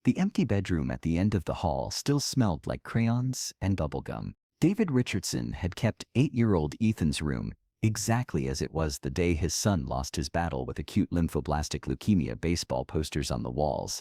The empty bedroom at the end of the hall still smelled like crayons and bubblegum. David Richardson had kept 8-year-old Ethan's room exactly as it was the day his son lost his battle with acute lymphoblastic leukemia. Baseball posters on the walls,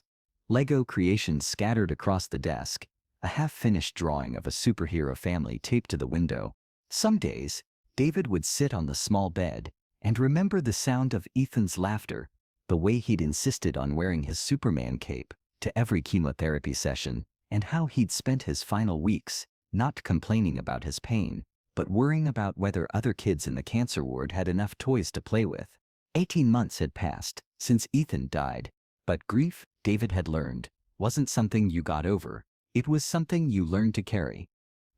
Lego creations scattered across the desk, a half-finished drawing of a superhero family taped to the window. Some days, David would sit on the small bed and remember the sound of Ethan's laughter, the way he'd insisted on wearing his Superman cape to every chemotherapy session, and how he'd spent his final weeks not complaining about his pain, but worrying about whether other kids in the cancer ward had enough toys to play with. 18 months had passed since Ethan died, but grief, David had learned, wasn't something you got over. It was something you learned to carry.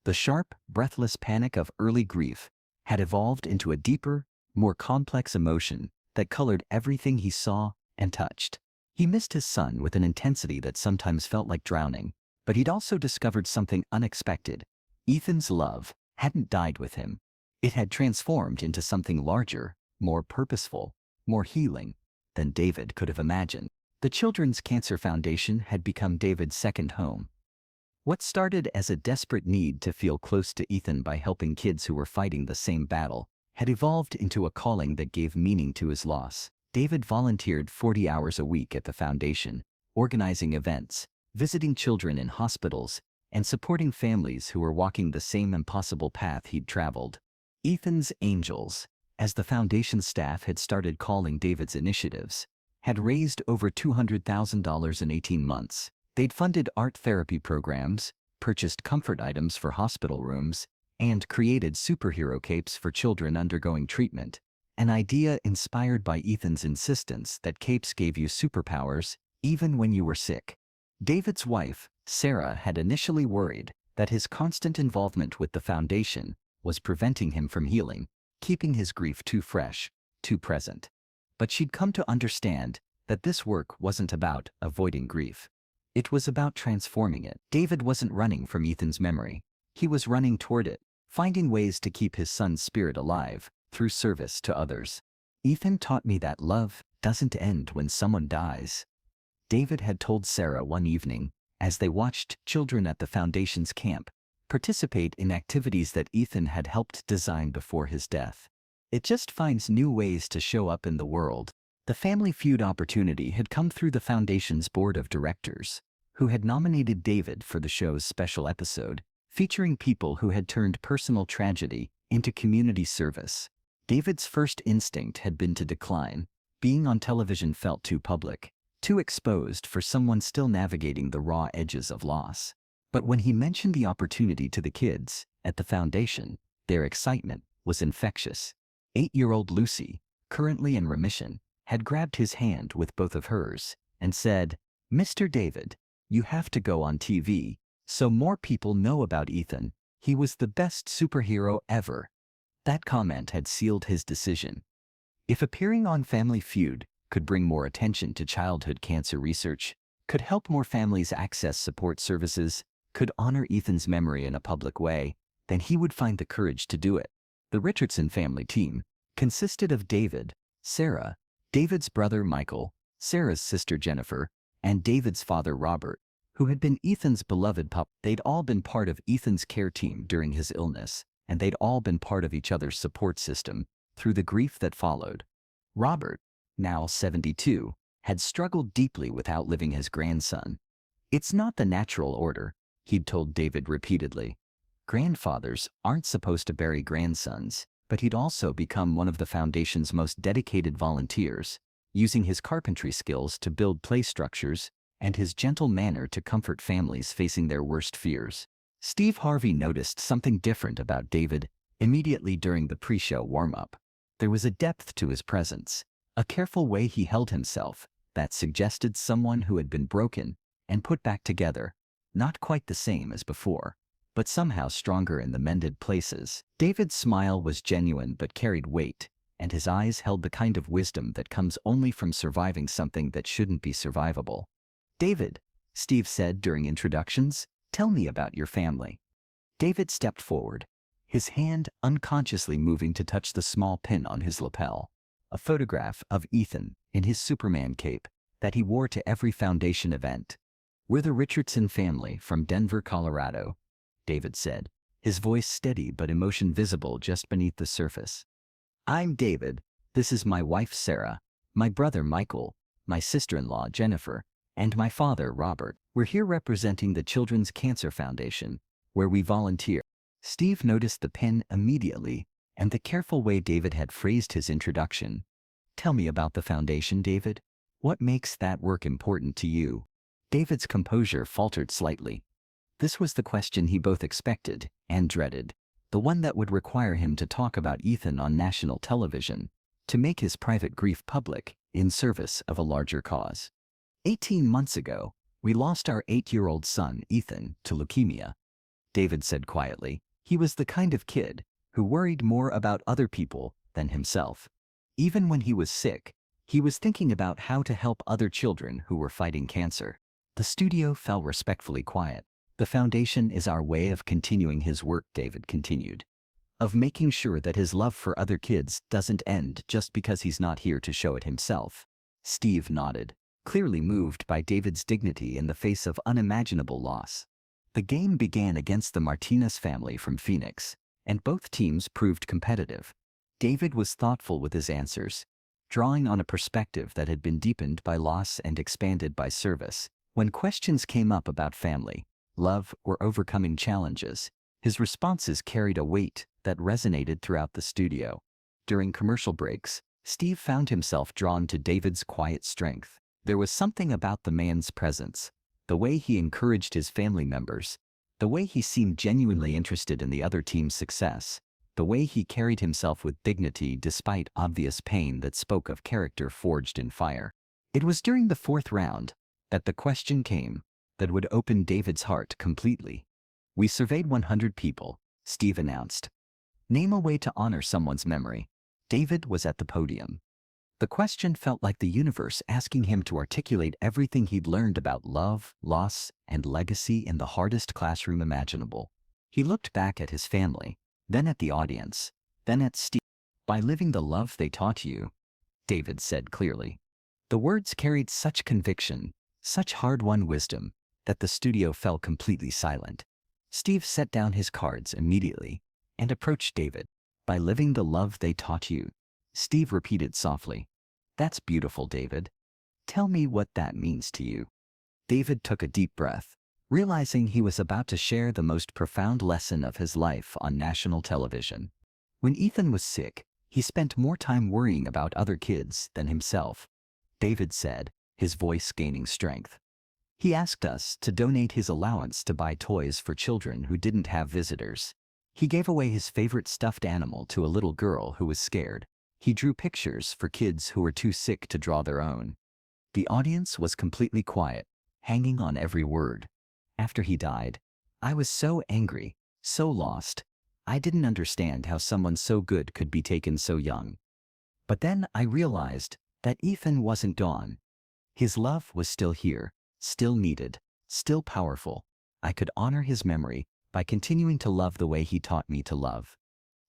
The sharp, breathless panic of early grief had evolved into a deeper, more complex emotion that colored everything he saw and touched. He missed his son with an intensity that sometimes felt like drowning, but he'd also discovered something unexpected. Ethan's love hadn't died with him. It had transformed into something larger, more purposeful, more healing than David could have imagined. The Children's Cancer Foundation had become David's second home. What started as a desperate need to feel close to Ethan by helping kids who were fighting the same battle had evolved into a calling that gave meaning to his loss. David volunteered 40 hours a week at the foundation, organizing events, visiting children in hospitals, and supporting families who were walking the same impossible path he'd traveled. Ethan's Angels, as the foundation staff had started calling David's initiatives, had raised over $200,000 in 18 months. They'd funded art therapy programs, purchased comfort items for hospital rooms, and created superhero capes for children undergoing treatment, an idea inspired by Ethan's insistence that capes gave you superpowers even when you were sick. David's wife, Sarah, had initially worried that his constant involvement with the foundation was preventing him from healing, keeping his grief too fresh, too present. But she'd come to understand that this work wasn't about avoiding grief. It was about transforming it. David wasn't running from Ethan's memory. He was running toward it, finding ways to keep his son's spirit alive through service to others. Ethan taught me that love doesn't end when someone dies, David had told Sarah one evening as they watched children at the foundation's camp participate in activities that Ethan had helped design before his death. It just finds new ways to show up in the world. The Family Feud opportunity had come through the foundation's board of directors, who had nominated David for the show's special episode, featuring people who had turned personal tragedy into community service. David's first instinct had been to decline. Being on television felt too public, too exposed for someone still navigating the raw edges of loss. But when he mentioned the opportunity to the kids at the foundation, their excitement was infectious. 8-year-old Lucy, currently in remission, had grabbed his hand with both of hers and said, "Mr. David, you have to go on TV so more people know about Ethan. He was the best superhero ever." That comment had sealed his decision. If appearing on Family Feud could bring more attention to childhood cancer research, could help more families access support services, could honor Ethan's memory in a public way, then he would find the courage to do it. The Richardson family team consisted of David, Sarah, David's brother Michael, Sarah's sister Jennifer, and David's father Robert, who had been Ethan's beloved pup. They'd all been part of Ethan's care team during his illness, and they'd all been part of each other's support system through the grief that followed. Robert, now 72, had struggled deeply with outliving his grandson. "It's not the natural order," he'd told David repeatedly. "Grandfathers aren't supposed to bury grandsons," but he'd also become one of the foundation's most dedicated volunteers, using his carpentry skills to build play structures and his gentle manner to comfort families facing their worst fears. Steve Harvey noticed something different about David immediately during the pre-show warm-up. There was a depth to his presence, a careful way he held himself that suggested someone who had been broken and put back together, not quite the same as before, but somehow stronger in the mended places. David's smile was genuine but carried weight, and his eyes held the kind of wisdom that comes only from surviving something that shouldn't be survivable. "David," Steve said during introductions, "tell me about your family." David stepped forward, his hand unconsciously moving to touch the small pin on his lapel, a photograph of Ethan in his Superman cape that he wore to every foundation event. "We're the Richardson family from Denver, Colorado," David said, his voice steady but emotion visible just beneath the surface. "I'm David. This is my wife Sarah, my brother Michael, my sister-in-law Jennifer, and my father Robert. We're here representing the Children's Cancer Foundation, where we volunteer." Steve noticed the pen immediately and the careful way David had phrased his introduction. "Tell me about the foundation, David. What makes that work important to you?" David's composure faltered slightly. This was the question he both expected and dreaded, the one that would require him to talk about Ethan on national television, to make his private grief public in service of a larger cause. 18 months ago, we lost our 8-year-old son, Ethan, to leukemia," David said quietly. He was the kind of kid who worried more about other people than himself. Even when he was sick, he was thinking about how to help other children who were fighting cancer. The studio fell respectfully quiet. "The foundation is our way of continuing his work," David continued, "of making sure that his love for other kids doesn't end just because he's not here to show it himself." Steve nodded, clearly moved by David's dignity in the face of unimaginable loss. The game began against the Martinez family from Phoenix, and both teams proved competitive. David was thoughtful with his answers, drawing on a perspective that had been deepened by loss and expanded by service. When questions came up about family, love, or overcoming challenges, his responses carried a weight that resonated throughout the studio. During commercial breaks, Steve found himself drawn to David's quiet strength. There was something about the man's presence, the way he encouraged his family members, the way he seemed genuinely interested in the other team's success, the way he carried himself with dignity despite obvious pain that spoke of character forged in fire. It was during the 4th round that the question came that would open David's heart completely. "We surveyed 100 people," Steve announced. "Name a way to honor someone's memory." David was at the podium. The question felt like the universe asking him to articulate everything he'd learned about love, loss, and legacy in the hardest classroom imaginable. He looked back at his family, then at the audience, then at Steve. "By living the love they taught you," David said clearly. The words carried such conviction, such hard-won wisdom, that the studio fell completely silent. Steve set down his cards immediately and approached David. "By living the love they taught you," Steve repeated softly. "That's beautiful, David. Tell me what that means to you." David took a deep breath, realizing he was about to share the most profound lesson of his life on national television. When Ethan was sick, he spent more time worrying about other kids than himself, David said, his voice gaining strength. "He asked us to donate his allowance to buy toys for children who didn't have visitors. He gave away his favorite stuffed animal to a little girl who was scared. He drew pictures for kids who were too sick to draw their own." The audience was completely quiet, hanging on every word. "After he died, I was so angry, so lost. I didn't understand how someone so good could be taken so young. But then I realized that Ethan wasn't gone. His love was still here, still needed, still powerful. I could honor his memory by continuing to love the way he taught me to love."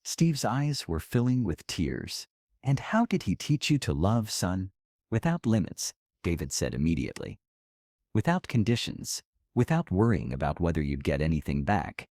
Steve's eyes were filling with tears. "And how did he teach you to love, son?" "Without limits," David said immediately. "Without conditions, without worrying about whether you'd get anything back.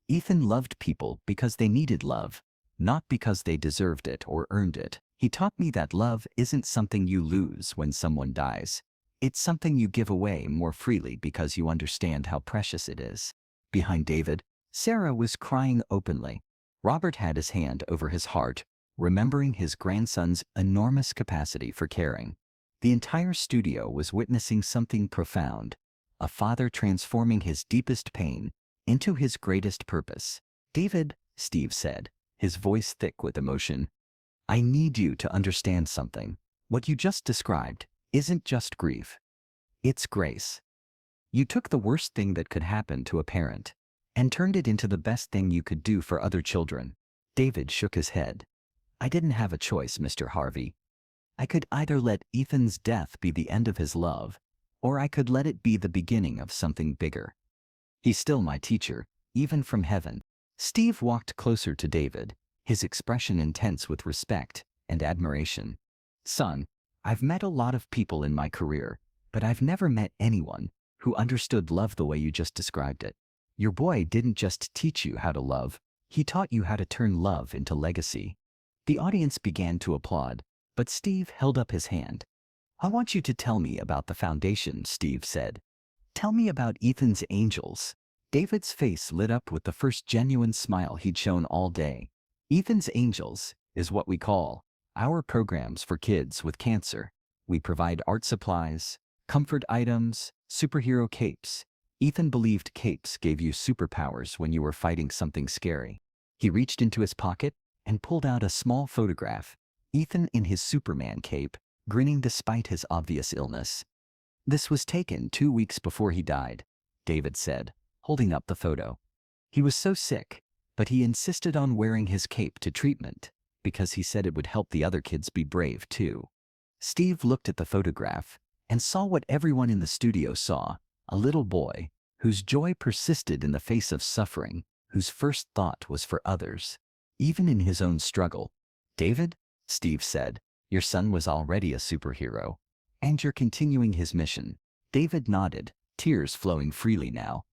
Ethan loved people because they needed love, not because they deserved it or earned it. He taught me that love isn't something you lose when someone dies. It's something you give away more freely because you understand how precious it is." Behind David, Sarah was crying openly. Robert had his hand over his heart, remembering his grandson's enormous capacity for caring. The entire studio was witnessing something profound, a father transforming his deepest pain into his greatest purpose. "David," Steve said, his voice thick with emotion, "I need you to understand something. What you just described isn't just grief. It's grace. You took the worst thing that could happen to a parent and turned it into the best thing you could do for other children." David shook his head. "I didn't have a choice, Mr. Harvey. I could either let Ethan's death be the end of his love, or I could let it be the beginning of something bigger. He's still my teacher, even from heaven." Steve walked closer to David, his expression intense with respect and admiration. "Son, I've met a lot of people in my career, but I've never met anyone who understood love the way you just described it. Your boy didn't just teach you how to love, he taught you how to turn love into legacy. The audience began to applaud, but Steve held up his hand. I want you to tell me about the foundation, Steve said. Tell me about Ethan's angels. David's face lit up with the first genuine smile he'd shown all day. Ethan's Angels is what we call our programs for kids with cancer. We provide art supplies, comfort items, superhero capes. Ethan believed capes gave you superpowers when you were fighting something scary. He reached into his pocket and pulled out a small photograph. Ethan in his Superman cape, grinning despite his obvious illness. This was taken 2 weeks before he died, David said, holding up the photo. He was so sick, but he insisted on wearing his cape to treatment because he said it would help the other kids be brave too. Steve looked at the photograph and saw what everyone in the studio saw, a little boy whose joy persisted in the face of suffering, whose first thought was for others, even in his own struggle. David, Steve said, your son was already a superhero, and you're continuing his mission. David nodded, tears flowing freely now.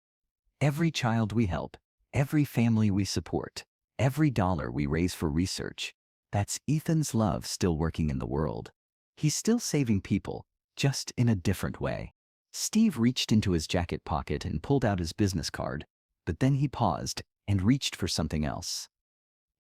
Every child we help, every family we support, every dollar we raise for research, that's Ethan's love still working in the world. He's still saving people, just in a different way. Steve reached into his jacket pocket and pulled out his business card, but then he paused and reached for something else.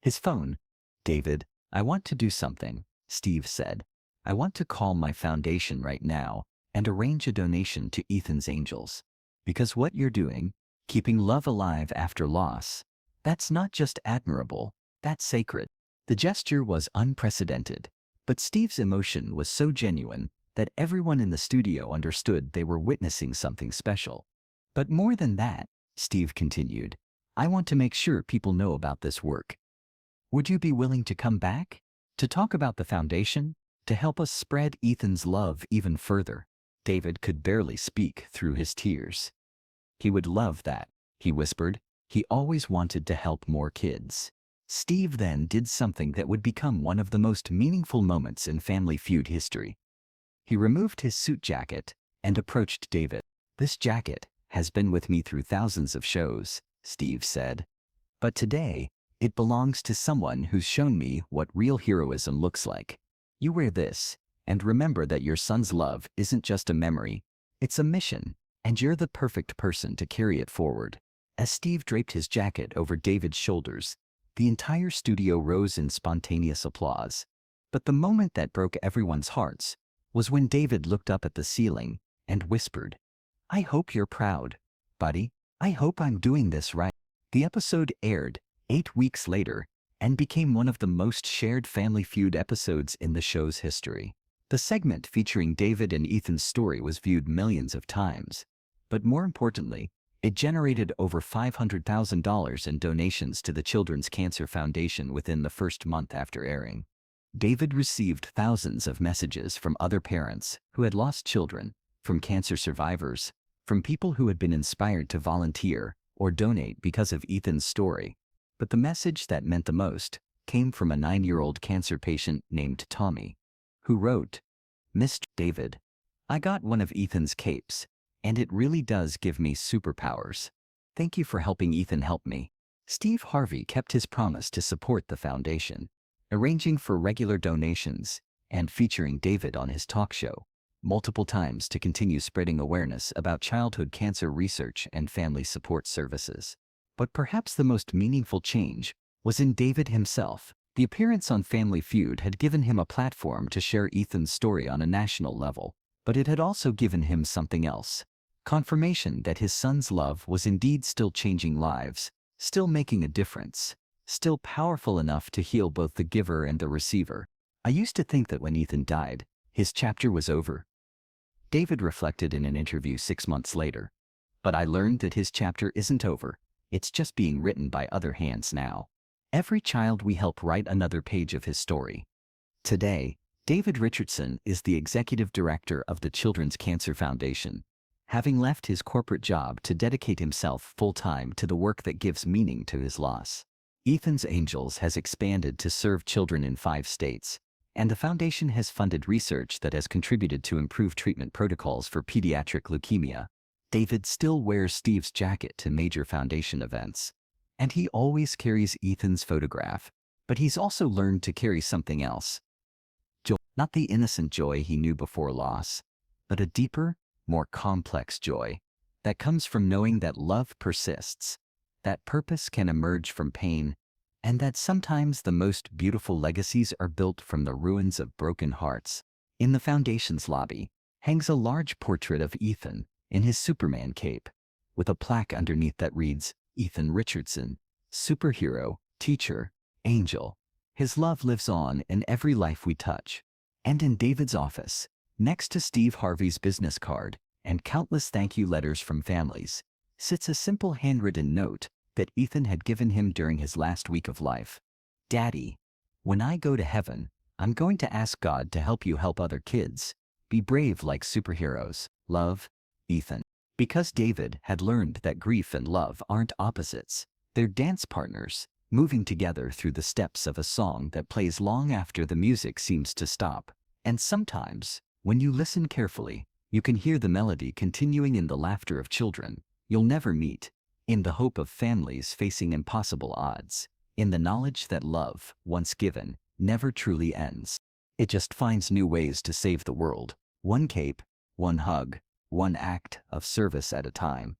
His phone. David, I want to do something, Steve said. I want to call my foundation right now and arrange a donation to Ethan's Angels. Because what you're doing, keeping love alive after loss, that's not just admirable, that's sacred. The gesture was unprecedented, but Steve's emotion was so genuine that everyone in the studio understood they were witnessing something special. But more than that, Steve continued, I want to make sure people know about this work. Would you be willing to come back? To talk about the foundation? To help us spread Ethan's love even further? David could barely speak through his tears. He would love that, he whispered. He always wanted to help more kids. Steve then did something that would become one of the most meaningful moments in Family Feud history. He removed his suit jacket and approached David. This jacket has been with me through thousands of shows, Steve said. But today, it belongs to someone who's shown me what real heroism looks like. You wear this, and remember that your son's love isn't just a memory, it's a mission, and you're the perfect person to carry it forward. As Steve draped his jacket over David's shoulders, the entire studio rose in spontaneous applause. But the moment that broke everyone's hearts was when David looked up at the ceiling and whispered, I hope you're proud, buddy. I hope I'm doing this right. The episode aired 8 weeks later and became one of the most shared Family Feud episodes in the show's history. The segment featuring David and Ethan's story was viewed millions of times. But more importantly, it generated over $500,000 in donations to the Children's Cancer Foundation within the first month after airing. David received thousands of messages from other parents who had lost children, from cancer survivors, from people who had been inspired to volunteer or donate because of Ethan's story. But the message that meant the most came from a 9-year-old cancer patient named Tommy, who wrote, Mr. David, I got one of Ethan's capes, and it really does give me superpowers. Thank you for helping Ethan help me. Steve Harvey kept his promise to support the foundation, arranging for regular donations and featuring David on his talk show multiple times to continue spreading awareness about childhood cancer research and family support services. But perhaps the most meaningful change was in David himself. The appearance on Family Feud had given him a platform to share Ethan's story on a national level, but it had also given him something else. Confirmation that his son's love was indeed still changing lives, still making a difference, still powerful enough to heal both the giver and the receiver. I used to think that when Ethan died, his chapter was over. David reflected in an interview 6 months later. But I learned that his chapter isn't over. It's just being written by other hands now. Every child we help write another page of his story. Today, David Richardson is the executive director of the Children's Cancer Foundation, having left his corporate job to dedicate himself full-time to the work that gives meaning to his loss. Ethan's Angels has expanded to serve children in 5 states, and the foundation has funded research that has contributed to improved treatment protocols for pediatric leukemia. David still wears Steve's jacket to major foundation events. And he always carries Ethan's photograph. But he's also learned to carry something else. Joy, not the innocent joy he knew before loss, but a deeper, more complex joy that comes from knowing that love persists, that purpose can emerge from pain, and that sometimes the most beautiful legacies are built from the ruins of broken hearts. In the Foundation's lobby hangs a large portrait of Ethan in his Superman cape, with a plaque underneath that reads, "Ethan Richardson, superhero, teacher, angel." His love lives on in every life we touch. And in David's office, next to Steve Harvey's business card and countless thank you letters from families, sits a simple handwritten note that Ethan had given him during his last week of life. "Daddy, when I go to heaven, I'm going to ask God to help you help other kids. Be brave like superheroes. Love, Ethan." Because David had learned that grief and love aren't opposites, they're dance partners, moving together through the steps of a song that plays long after the music seems to stop. And sometimes, when you listen carefully, you can hear the melody continuing in the laughter of children you'll never meet, in the hope of families facing impossible odds, in the knowledge that love, once given, never truly ends. It just finds new ways to save the world, one cape, one hug, one act of service at a time.